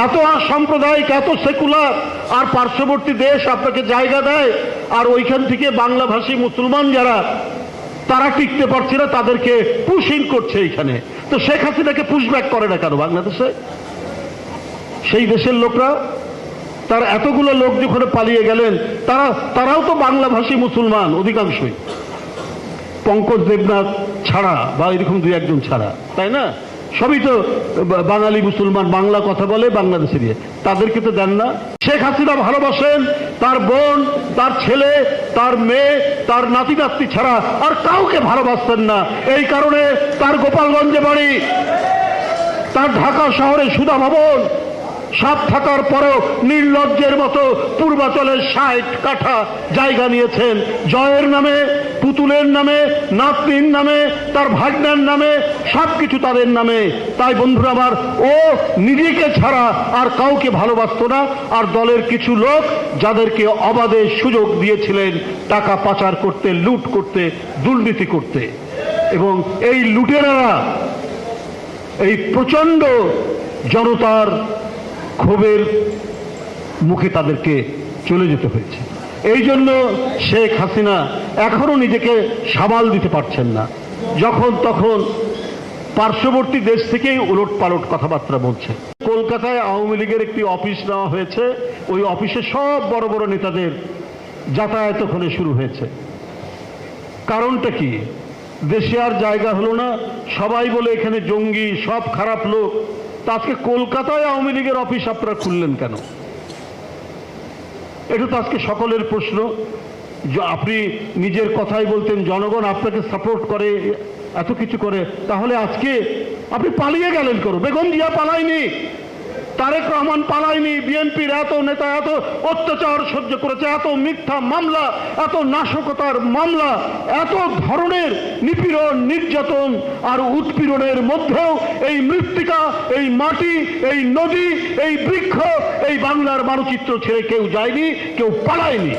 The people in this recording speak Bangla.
এত সাম্প্রদায়িক, এত সেকুলার, আর পার্শ্ববর্তী দেশ আপনাকে জায়গা দেয়, আর ওইখান থেকে বাংলাভাষী মুসলমান যারা তারা টিকতে পারছে না, তাদেরকে পুশিং করছে এইখানে। তো শেখ হাসিনাকে পুশব্যাক করে না কেন বাংলাদেশে? সেই দেশের লোকরা, তার এতগুলো লোক যখন পালিয়ে গেলেন, তারাও তো বাংলাভাষী মুসলমান অধিকাংশই, পঙ্কজ দেবনাথ ছাড়া বা এরকম দুই একজন ছাড়া, তাই না? সবই তো বাঙালি মুসলমান, বাংলা কথা বলে বাংলাদেশে দিয়ে, তাদেরকে তো দেন না। শেখ হাসিনা ভালোবাসেন তার বোন, তার ছেলে, তার মেয়ে, তার নাতি নাতনি ছাড়া আর কাউকে ভালোবাসতেন না। এই কারণে তার গোপালগঞ্জে বাড়ি, তার ঢাকা শহরে সুধা ভবন, সব থাকার পরও নির্লজ্জের মতো পূর্বাচলের 60 কাঠা জায়গা নিয়েছেন জয়ের নামে, পুতুলের নামে, নাতনির নামে, তার ভাগ্নের নামে, সবকিছু তাদের নামে। তাই বন্ধুরা আমার, ও নিজেকে ছাড়া আর কাউকে ভালোবাসত না। আর দলের কিছু লোক যাদেরকে অবাধে সুযোগ দিয়েছিলেন টাকা পাচার করতে, লুট করতে, দুর্নীতি করতে, এবং এই লুটেরারা এই প্রচন্ড জনতার ক্ষোভের মুখে তাদেরকে চলে যেতে হয়েছে। এই জন্য শেখ হাসিনা এখনো নিজেকে সামাল দিতে পারছেন না। যখন তখন পার্শ্ববর্তী দেশ থেকেই উলট পালট কথাবার্তা বলছে। কলকাতায় আওয়ামী লীগের একটি অফিস নেওয়া হয়েছে, ওই অফিসে সব বড় বড় নেতাদের যাতায়াত ওখানে শুরু হয়েছে। কারণটা কি? দেশে আর জায়গা হলো না, সবাই বলে এখানে জঙ্গি, সব খারাপ লোক। তা আজকে কলকাতায় আওয়ামী লীগের অফিস আপনারা খুললেন কেন? এটা তো আজকে সকলের প্রশ্ন। আপনি নিজের কথাই বলতেন, জনগণ আপনাকে সাপোর্ট করে, এত কিছু করে, তাহলে আজকে আপনি পালিয়ে গেলেন কেন? বেগম জিয়া পালায়নি, তারেক রহমান পালায়নি, বিএনপির এত নেতা এত অত্যাচার সহ্য করেছে, এত মিথ্যা মামলা, এত নাশকতার মামলা, এত ধরনের নিপীড়ন, নির্যাতন আর উৎপীড়নের মধ্যেও এই মৃত্তিকা, এই মাটি, এই নদী, এই বৃক্ষ, এই বাংলার মানচিত্র ছেড়ে কেউ যায়নি, কেউ পালায়নি।